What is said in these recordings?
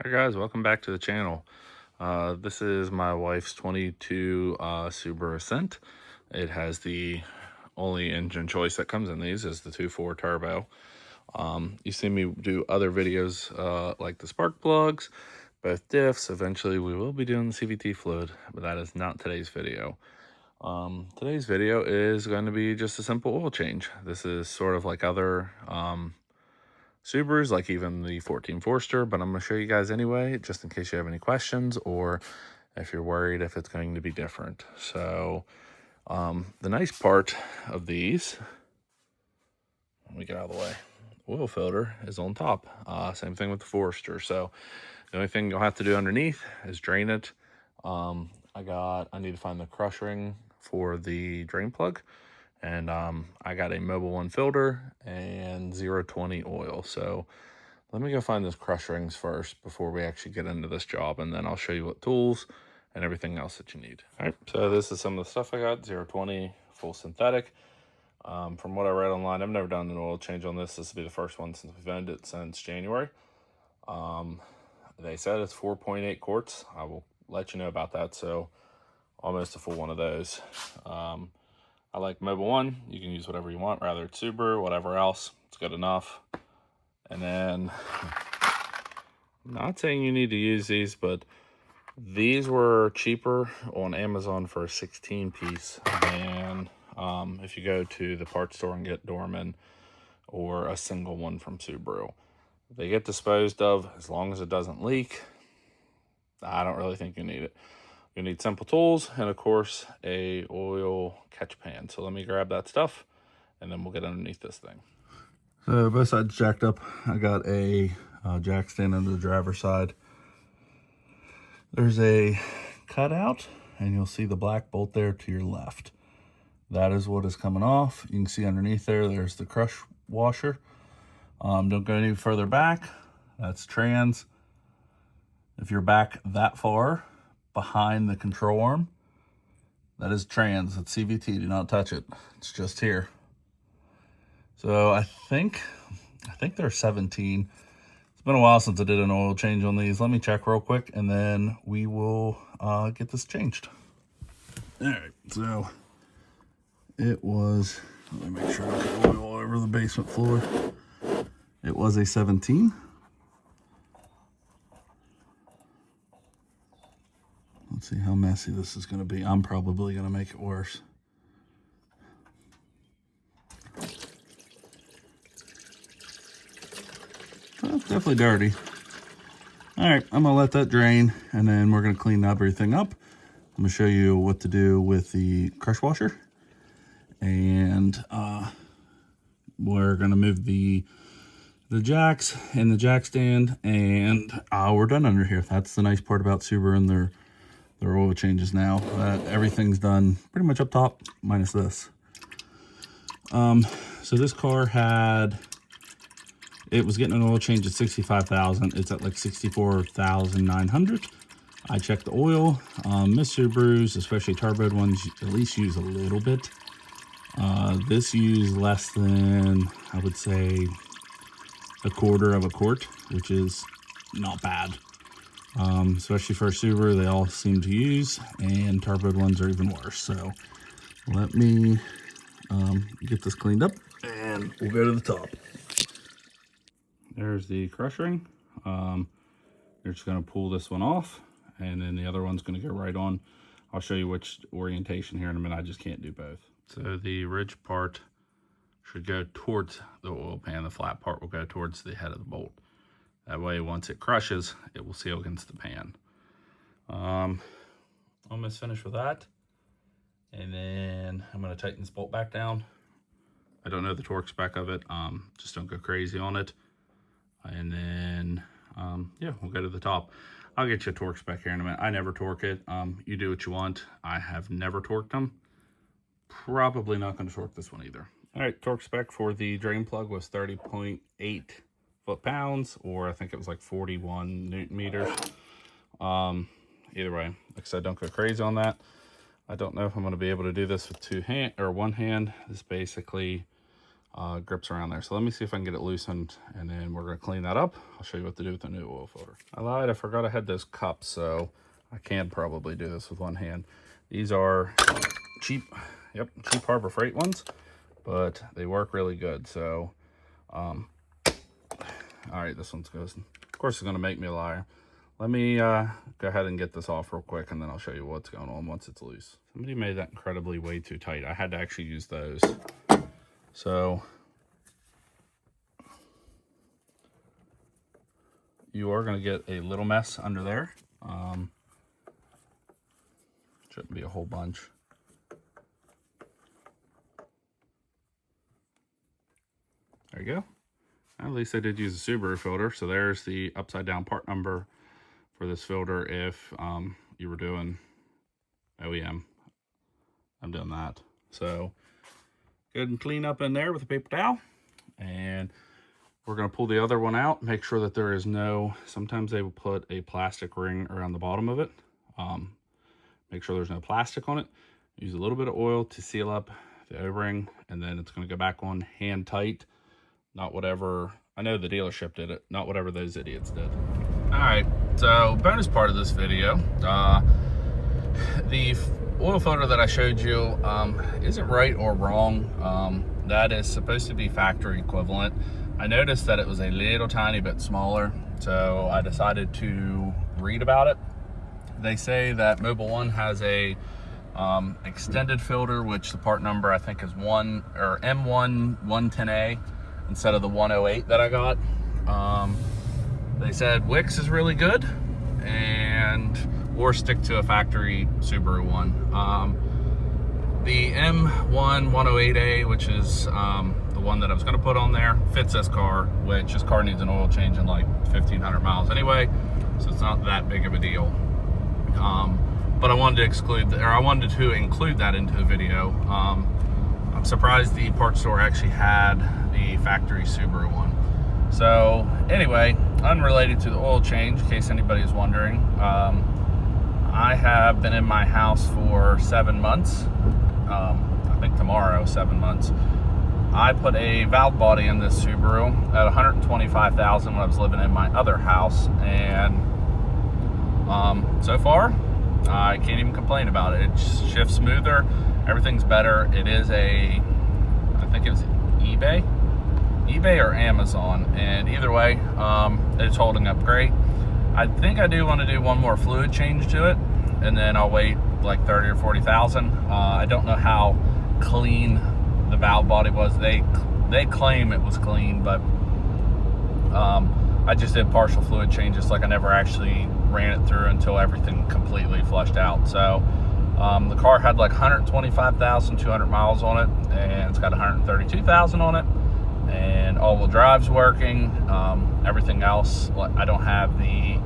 Hi guys, welcome back to the channel. This is my wife's 22 Subaru Ascent. It has the only engine choice that comes in these is the 2.4 turbo. You see me do other videos like the spark plugs, both diffs. Eventually we will be doing the CVT fluid, but that is not today's video. Today's video is going to be just a simple oil change. This is sort of like other Subarus, like even the 14 Forester, but I'm going to show you guys anyway, just in case you have any questions or if you're worried if it's going to be different. So the nice part of these, let me get out of the way, oil filter is on top. Same thing with the Forester. So the only thing you'll have to do underneath is drain it. I need to find the crush ring for the drain plug. And I got a Mobile One filter and 020 oil. So let me go find those crush rings first before we actually get into this job, and then I'll show you what tools and everything else that you need. All right, so this is some of the stuff I got. 020 full synthetic. From what I read online, I've never done an oil change on this. This will be the first one since we've owned it since January. They said it's 4.8 quarts. I will let you know about that. So almost a full one of those. I like Mobile One. You can use whatever you want, rather it's Subaru, whatever else. It's good enough. And then, I'm not saying you need to use these, but these were cheaper on Amazon for a 16 piece than if you go to the parts store and get Dorman or a single one from Subaru. They get disposed of as long as it doesn't leak. I don't really think you need it. You need simple tools and of course a oil catch pan. So let me grab that stuff and then we'll get underneath this thing. So both sides jacked up. I got a jack stand under the driver's side. There's a cutout and you'll see the black bolt there to your left. That is what is coming off. You can see underneath there's the crush washer. Don't go any further back. That's trans. If you're back that far behind the control arm, that is trans. It's CVT. Do not touch it. It's just here. So I think they're 17. It's been a while since I did an oil change on these. Let me check real quick and then we will get this changed. All right, so it was, let me make sure I don't get oil all over the basement floor. It was a 17. Let's see how messy this is going to be. I'm probably going to make it worse. Well, it's definitely dirty. All right, I'm gonna let that drain and then we're gonna clean everything up. I'm gonna show you what to do with the crush washer. And we're gonna move the jacks and the jack stand and we're done under here. That's the nice part about Subaru and their oil changes now. Everything's done pretty much up top, minus this. So this car it was getting an oil change at 65,000. It's at like 64,900. I checked the oil. Most Subarus, especially turboed ones, at least use a little bit. This used less than, I would say, a quarter of a quart, which is not bad. Especially for a Subaru, they all seem to use, and turboed ones are even worse. So let me get this cleaned up, and we'll go to the top. There's the crush ring. You're just going to pull this one off, and then the other one's going to go right on. I'll show you which orientation here in a minute. I just can't do both. So the ridge part should go towards the oil pan. The flat part will go towards the head of the bolt. That way, once it crushes, it will seal against the pan. Almost finished with that. And then I'm going to tighten this bolt back down. I don't know the torque spec of it. Just don't go crazy on it. And then, yeah, we'll go to the top. I'll get you a torque spec here in a minute. I never torque it. You do what you want. I have never torqued them. Probably not going to torque this one either. All right, torque spec for the drain plug was 30.8 foot-pounds, or I think it was like 41 Newton meters. Either way, like I said, don't go crazy on that. I don't know if I'm going to be able to do this with one hand. This basically grips around there. So let me see if I can get it loosened, and then we're going to clean that up. I'll show you what to do with the new oil filter. I lied, I forgot I had those cups, so I can probably do this with one hand. These are cheap Harbor Freight ones, but they work really good. So all right, this one's goes. Of course, it's going to make me a liar. Let me go ahead and get this off real quick, and then I'll show you what's going on once it's loose. Somebody made that incredibly way too tight. I had to actually use those. So you are going to get a little mess under there. Shouldn't be a whole bunch. There you go. At least I did use a Subaru filter. So there's the upside down part number for this filter if you were doing OEM. I'm doing that. So go ahead and clean up in there with a paper towel. And we're going to pull the other one out, make sure that there is no, sometimes they will put a plastic ring around the bottom of it. Make sure there's no plastic on it. Use a little bit of oil to seal up the O-ring, and then it's going to go back on hand tight. Not whatever, I know the dealership did it, not whatever those idiots did. All right, so bonus part of this video, the oil filter that I showed you isn't right or wrong. That is supposed to be factory equivalent. I noticed that it was a little tiny bit smaller, so I decided to read about it. They say that Mobil 1 has a extended filter, which the part number I think is M1 110A instead of the 108 that I got. They said Wix is really good, or stick to a factory Subaru one. The M1 108A, which is the one that I was going to put on there, fits this car, which this car needs an oil change in like 1,500 miles anyway, so it's not that big of a deal. But I wanted to include that into the video. I'm surprised the parts store actually had the factory Subaru one. So anyway, unrelated to the oil change, in case anybody's wondering, I have been in my house for 7 months. I think tomorrow, 7 months. I put a valve body in this Subaru at $125,000 when I was living in my other house, and so far I can't even complain about it. It shifts smoother, everything's better. It is I think it was eBay or Amazon, and either way, it's holding up great. I think I do want to do one more fluid change to it, and then I'll wait like 30 or 40,000. I don't know how clean the valve body was. They claim it was clean, but I just did partial fluid changes, like I never actually ran it through until everything completely flushed out. So the car had like 125,200 miles on it, and it's got 132,000 on it, and all-wheel drive's working. Everything else, I don't have the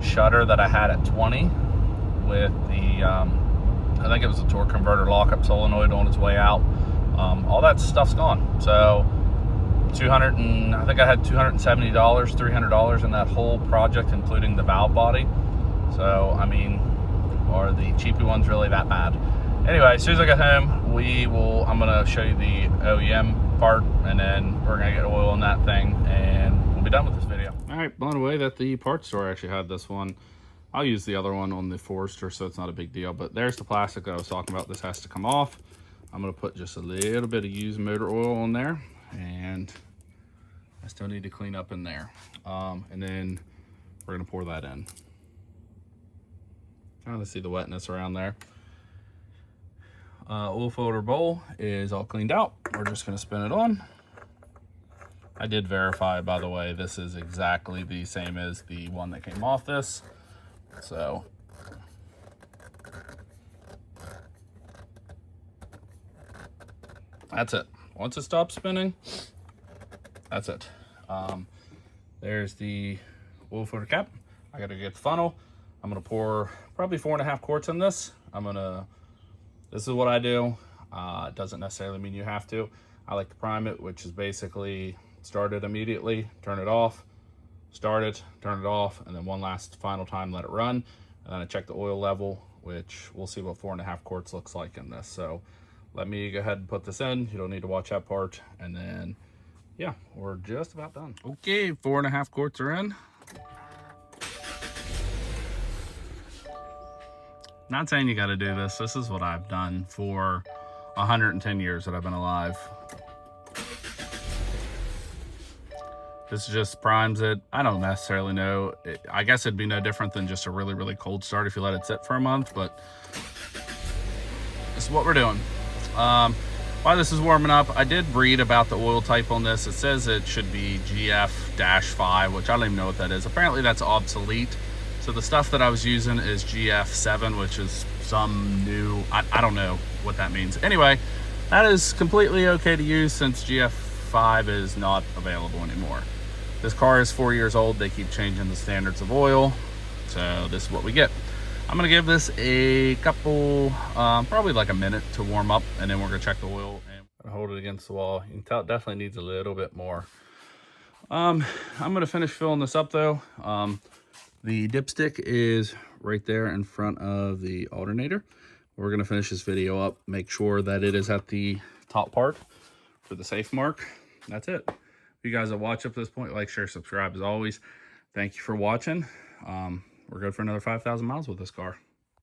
shutter that I had at 20 with the I think it was a torque converter lockup solenoid on its way out. All that stuff's gone. So I think I had $270, $300 in that whole project, including the valve body. So I mean, are the cheapy ones really that bad? Anyway, as soon as I get home, I'm gonna show you the OEM part, and then we're gonna get oil in that thing, and we'll be done with this video. All right, blown away that the parts store actually had this one. I'll use the other one on the Forester, so it's not a big deal, but there's the plastic that I was talking about. This has to come off. I'm gonna put just a little bit of used motor oil on there, and I still need to clean up in there. And then we're gonna pour that in. Trying to see the wetness around there. Oil filter bowl is all cleaned out. We're just gonna spin it on. I did verify, by the way, this is exactly the same as the one that came off this. So that's it. Once it stops spinning, that's it. There's the oil filter cap. I gotta get the funnel. I'm gonna pour probably 4.5 quarts in this. This is what I do. It doesn't necessarily mean you have to. I like to prime it, which is basically start it immediately, turn it off, start it, turn it off, and then one last final time let it run. And then I check the oil level, which we'll see what 4.5 quarts looks like in this. So let me go ahead and put this in. You don't need to watch that part. And then, yeah, we're just about done. Okay, 4.5 quarts are in. Not saying you got to do this. This is what I've done for 110 years that I've been alive. This just primes it. I don't necessarily know. I guess it'd be no different than just a really, really cold start if you let it sit for a month, but this is what we're doing. While this is warming up, I did read about the oil type on this. It says it should be GF-5, which I don't even know what that is. Apparently that's obsolete. So the stuff that I was using is GF7, which is some new, I don't know what that means. Anyway, that is completely okay to use since GF5 is not available anymore. This car is 4 years old. They keep changing the standards of oil. So this is what we get. I'm gonna give this a couple, probably like a minute to warm up, and then we're gonna check the oil and hold it against the wall. You can tell it definitely needs a little bit more. I'm gonna finish filling this up though. The dipstick is right there in front of the alternator. We're gonna finish this video up, make sure that it is at the top part for the safe mark. That's it. If you guys have watched up to this point, like, share, subscribe as always. Thank you for watching. We're good for another 5,000 miles with this car.